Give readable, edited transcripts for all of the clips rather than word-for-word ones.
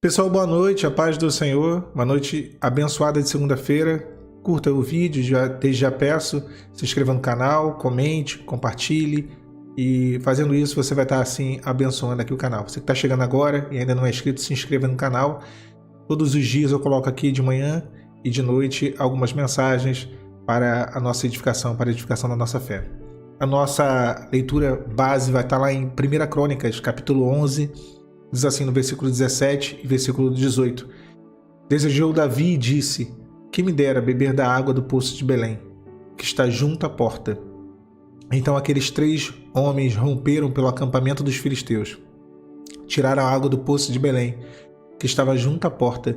Pessoal, boa noite, a paz do Senhor, uma noite abençoada de segunda-feira. Curta o vídeo, desde já peço, se inscreva no canal, comente, compartilhe e fazendo isso você vai estar assim abençoando aqui o canal. Você que está chegando agora e ainda não é inscrito, se inscreva no canal. Todos os dias eu coloco aqui de manhã e de noite algumas mensagens para a nossa edificação, para a edificação da nossa fé. A nossa leitura base vai estar lá em 1 Crônicas, capítulo 11, diz assim no versículo 17 e versículo 18. Desejou Davi e disse: que me dera beber da água do poço de Belém, que está junto à porta. Então aqueles 3 homens romperam pelo acampamento dos filisteus, tiraram a água do poço de Belém, que estava junto à porta,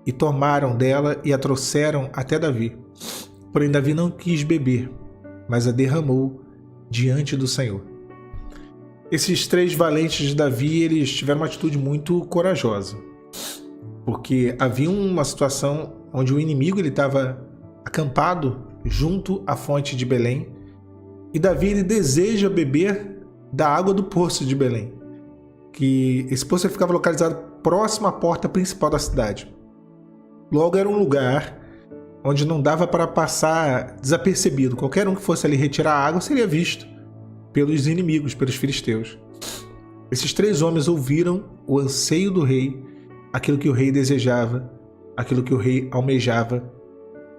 e tomaram dela e a trouxeram até Davi. Porém Davi não quis beber, mas a derramou diante do Senhor. Esses 3 valentes de Davi, eles tiveram uma atitude muito corajosa, porque havia uma situação onde o inimigo estava acampado junto à fonte de Belém, e Davi ele deseja beber da água do poço de Belém, que esse poço ficava localizado próximo à porta principal da cidade. Logo era um lugar onde não dava para passar desapercebido. Qualquer um que fosse ali retirar a água seria visto pelos inimigos, pelos filisteus. Esses 3 homens ouviram o anseio do rei, aquilo que o rei desejava, aquilo que o rei almejava,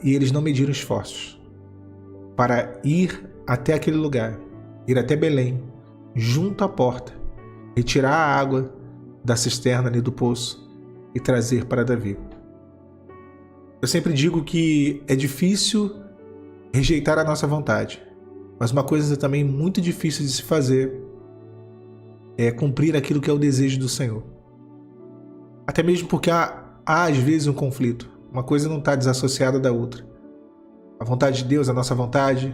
e eles não mediram esforços para ir até aquele lugar, ir até Belém, junto à porta, retirar a água da cisterna ali do poço e trazer para Davi. Eu sempre digo que é difícil rejeitar a nossa vontade, mas uma coisa também muito difícil de se fazer é cumprir aquilo que é o desejo do Senhor. Até mesmo porque há às vezes um conflito. Uma coisa não está desassociada da outra. A vontade de Deus é a nossa vontade,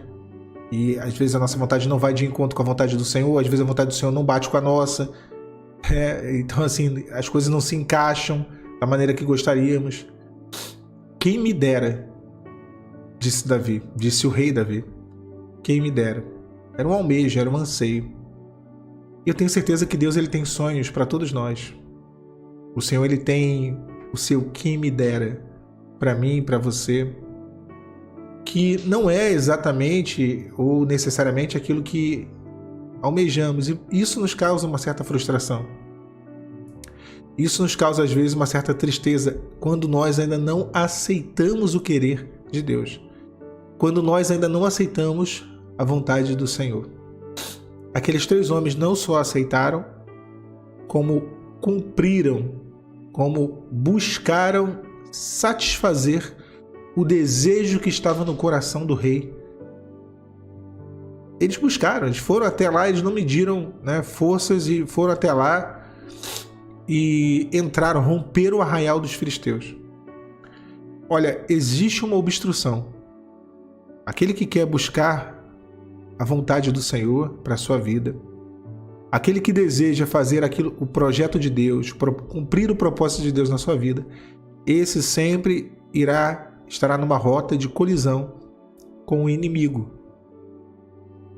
e às vezes a nossa vontade não vai de encontro com a vontade do Senhor, às vezes a vontade do Senhor não bate com a nossa. Então assim, as coisas não se encaixam da maneira que gostaríamos. Quem me dera, disse Davi, disse o rei Davi, quem me dera. Era um almejo, era um anseio. E eu tenho certeza que Deus ele tem sonhos para todos nós. O Senhor ele tem o seu quem me dera para mim e para você, que não é exatamente ou necessariamente aquilo que almejamos. E isso nos causa uma certa frustração. Isso nos causa às vezes uma certa tristeza quando nós ainda não aceitamos o querer de Deus. Quando nós ainda não aceitamos a vontade do Senhor. Aqueles 3 homens não só aceitaram, como cumpriram, como buscaram satisfazer o desejo que estava no coração do rei. Eles buscaram, eles foram até lá, eles não mediram forças e foram até lá e entraram, romperam o arraial dos filisteus. Olha, existe uma obstrução. Aquele que quer buscar a vontade do Senhor para a sua vida, aquele que deseja fazer aquilo, o projeto de Deus, cumprir o propósito de Deus na sua vida, esse sempre estará numa rota de colisão com o inimigo.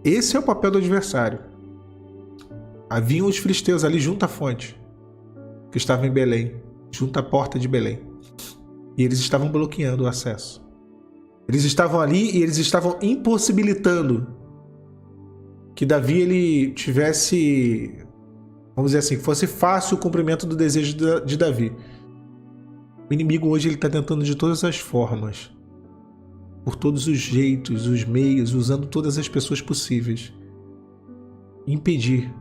Esse é o papel do adversário. Haviam os filisteus ali junto à fonte, que estava em Belém, junto à porta de Belém. E eles estavam bloqueando o acesso. Eles estavam ali e eles estavam impossibilitando que Davi ele tivesse, vamos dizer assim, que fosse fácil o cumprimento do desejo de Davi. O inimigo hoje está tentando de todas as formas, por todos os jeitos, os meios, usando todas as pessoas possíveis, impedir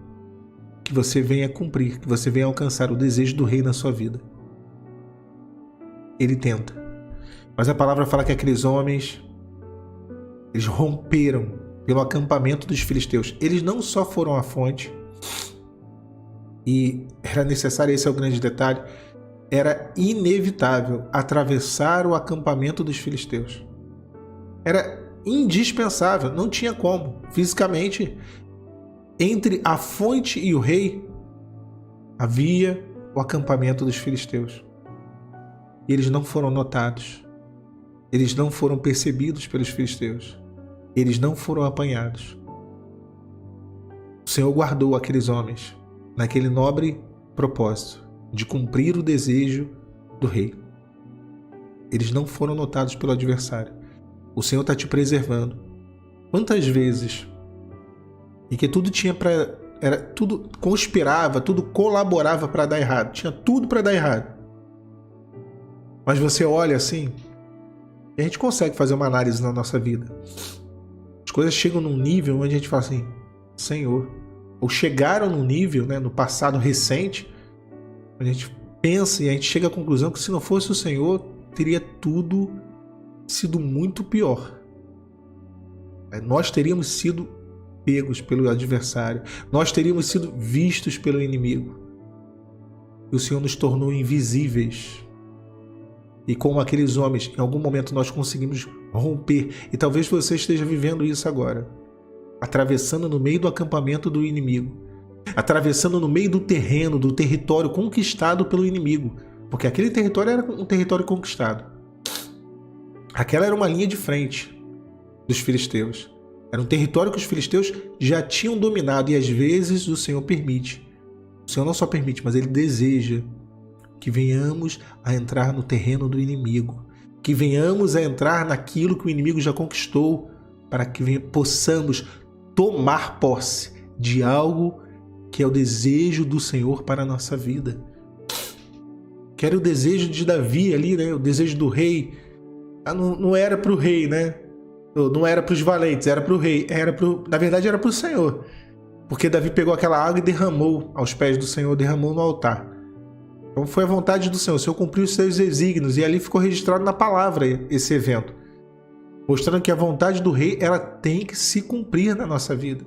que você venha cumprir, que você venha alcançar o desejo do rei na sua vida. Ele tenta. Mas a palavra fala que aqueles homens, eles romperam pelo acampamento dos filisteus. Eles não só foram à fonte, e era necessário, esse é o grande detalhe, era inevitável atravessar o acampamento dos filisteus. Era indispensável, não tinha como. Fisicamente, entre a fonte e o rei, havia o acampamento dos filisteus. E eles não foram notados. Eles não foram percebidos pelos filisteus. Eles não foram apanhados. O Senhor guardou aqueles homens naquele nobre propósito de cumprir o desejo do rei. Eles não foram notados pelo adversário. O Senhor está te preservando. Quantas vezes e que tudo tinha tudo conspirava, tudo colaborava para dar errado. Tinha tudo para dar errado. Mas você olha assim, e a gente consegue fazer uma análise na nossa vida. As coisas chegam num nível onde a gente fala assim, Senhor. Ou chegaram num nível, né, no passado recente, onde a gente pensa e a gente chega à conclusão que se não fosse o Senhor, teria tudo sido muito pior. Nós teríamos sido pegos pelo adversário. Nós teríamos sido vistos pelo inimigo. E o Senhor nos tornou invisíveis. E como aqueles homens, em algum momento nós conseguimos romper. E talvez você esteja vivendo isso agora. Atravessando no meio do acampamento do inimigo. Atravessando no meio do terreno, do território conquistado pelo inimigo. Porque aquele território era um território conquistado. Aquela era uma linha de frente dos filisteus. Era um território que os filisteus já tinham dominado. E às vezes o Senhor permite. O Senhor não só permite, mas Ele deseja que venhamos a entrar no terreno do inimigo. Que venhamos a entrar naquilo que o inimigo já conquistou. Para que possamos tomar posse de algo que é o desejo do Senhor para a nossa vida. Que era o desejo de Davi ali, né? O desejo do rei. Não era para o rei, né? Não era para os valentes, era para o rei. Na verdade era para o Senhor. Porque Davi pegou aquela água e derramou aos pés do Senhor, derramou no altar. Então foi a vontade do Senhor. O Senhor cumpriu os seus desígnios e ali ficou registrado na palavra esse evento. Mostrando que a vontade do rei, ela tem que se cumprir na nossa vida.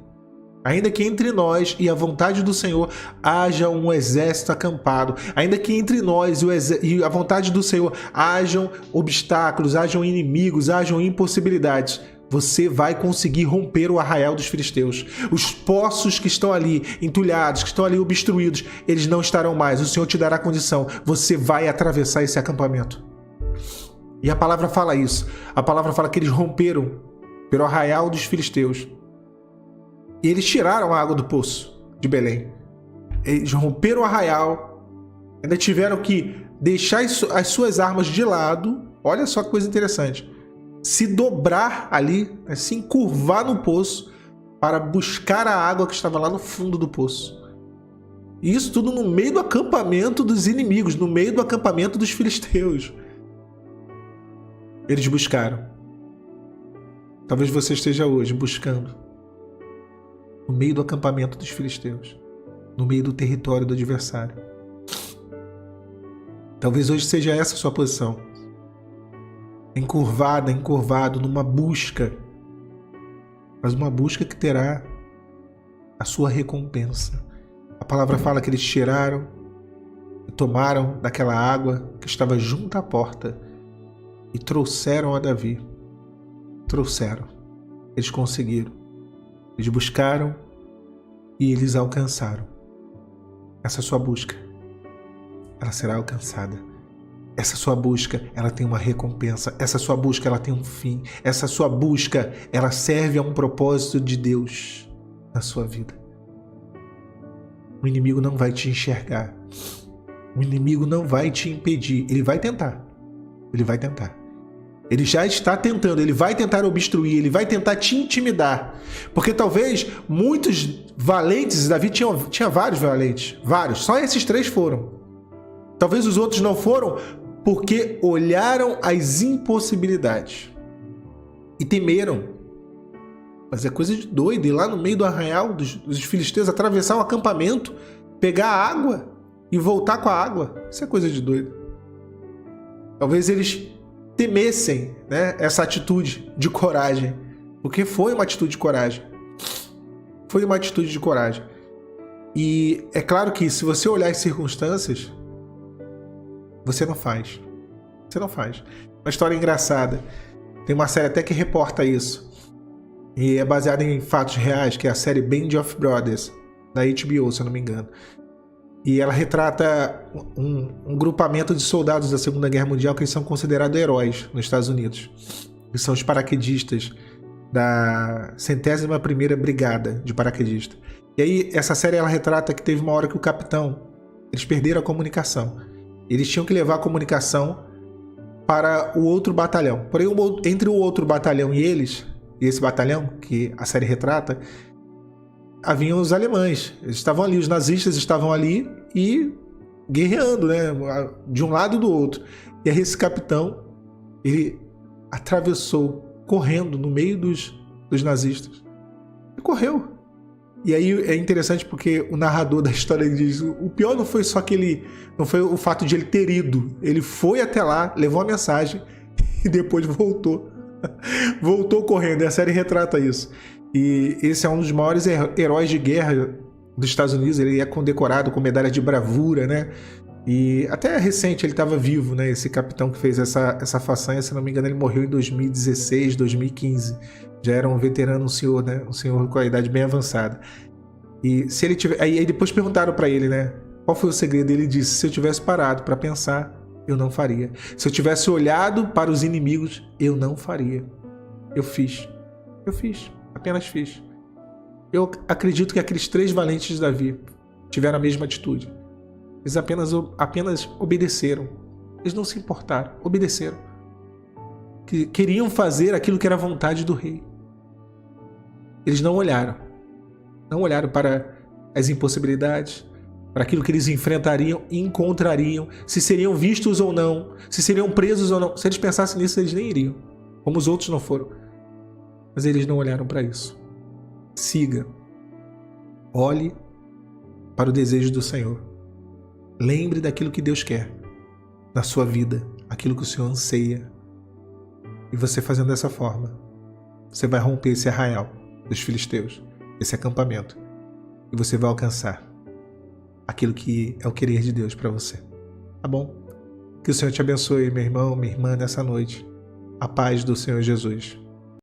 Ainda que entre nós e a vontade do Senhor haja um exército acampado. Ainda que entre nós e a vontade do Senhor hajam obstáculos, hajam inimigos, hajam impossibilidades. Você vai conseguir romper o arraial dos filisteus. Os poços que estão ali entulhados, que estão ali obstruídos, eles não estarão mais. O Senhor te dará condição. Você vai atravessar esse acampamento. E a palavra fala isso. A palavra fala que eles romperam pelo arraial dos filisteus. E eles tiraram a água do poço de Belém. Eles romperam o arraial. Ainda tiveram que deixar as suas armas de lado. Olha só que coisa interessante. Se dobrar ali, se encurvar no poço para buscar a água que estava lá no fundo do poço. E isso tudo no meio do acampamento dos inimigos, no meio do acampamento dos filisteus. Eles buscaram. Talvez você esteja hoje buscando. No meio do acampamento dos filisteus. No meio do território do adversário. Talvez hoje seja essa a sua posição. Encurvado numa busca. Mas uma busca que terá a sua recompensa. A palavra fala que eles tiraram e tomaram daquela água que estava junto à porta e trouxeram a Davi. Trouxeram. Eles conseguiram. Eles buscaram e eles alcançaram. Essa sua busca, ela será alcançada. Essa sua busca, ela tem uma recompensa. Essa sua busca, ela tem um fim. Essa sua busca, ela serve a um propósito de Deus na sua vida. O inimigo não vai te enxergar. O inimigo não vai te impedir. Ele vai tentar. Ele vai tentar. Ele já está tentando, ele vai tentar obstruir, ele vai tentar te intimidar. Porque talvez muitos valentes, Davi tinha vários valentes, vários, só esses 3 foram. Talvez os outros não foram porque olharam as impossibilidades e temeram. Mas é coisa de doido, ir lá no meio do arraial dos filisteus, atravessar um acampamento, pegar a água e voltar com a água. Isso é coisa de doido. Talvez eles temessem, né, essa atitude de coragem, porque foi uma atitude de coragem. Foi uma atitude de coragem. E é claro que se você olhar as circunstâncias, você não faz. Você não faz. Uma história engraçada. Tem uma série até que reporta isso. E é baseada em fatos reais, que é a série Band of Brothers, da HBO, se eu não me engano. E ela retrata um grupamento de soldados da Segunda Guerra Mundial que são considerados heróis nos Estados Unidos. Que são os paraquedistas da 101ª Brigada de paraquedistas. E aí essa série ela retrata que teve uma hora que o capitão Eles perderam a comunicação. Eles tinham que levar a comunicação para o outro batalhão. Porém, entre o outro batalhão e eles, e esse batalhão que a série retrata, haviam os alemães. Eles estavam ali, os nazistas estavam ali e guerreando, né? De um lado e do outro. E aí esse capitão, ele atravessou correndo no meio dos nazistas. E correu. E aí é interessante porque o narrador da história diz: o pior não foi só que ele, não foi o fato de ele ter ido. Ele foi até lá, levou a mensagem e depois voltou. Voltou correndo. E a série retrata isso. E esse é um dos maiores heróis de guerra dos Estados Unidos. Ele é condecorado com medalha de bravura, né? E até recente ele estava vivo, né? Esse capitão que fez essa façanha, se não me engano, ele morreu em 2016, 2015. Já era um veterano, um senhor, né? Um senhor com a idade bem avançada. E se ele tiver, aí depois perguntaram para ele, né? Qual foi o segredo? Ele disse: se eu tivesse parado para pensar, eu não faria. Se eu tivesse olhado para os inimigos, eu não faria. Eu fiz, apenas fiz. Eu acredito que aqueles 3 valentes de Davi tiveram a mesma atitude. Eles apenas obedeceram. Eles não se importaram, obedeceram. Que queriam fazer aquilo que era a vontade do rei. Eles não olharam para as impossibilidades, para aquilo que eles enfrentariam e encontrariam, se seriam vistos ou não, se seriam presos ou não. Se eles pensassem nisso, eles nem iriam, como os outros não foram. Mas eles não olharam para isso. Siga. Olhe para o desejo do Senhor. Lembre daquilo que Deus quer na sua vida, aquilo que o Senhor anseia. E você fazendo dessa forma, você vai romper esse arraial dos filisteus, esse acampamento, e você vai alcançar aquilo que é o querer de Deus para você. Tá bom? Que o Senhor te abençoe, meu irmão, minha irmã, nessa noite. A paz do Senhor Jesus.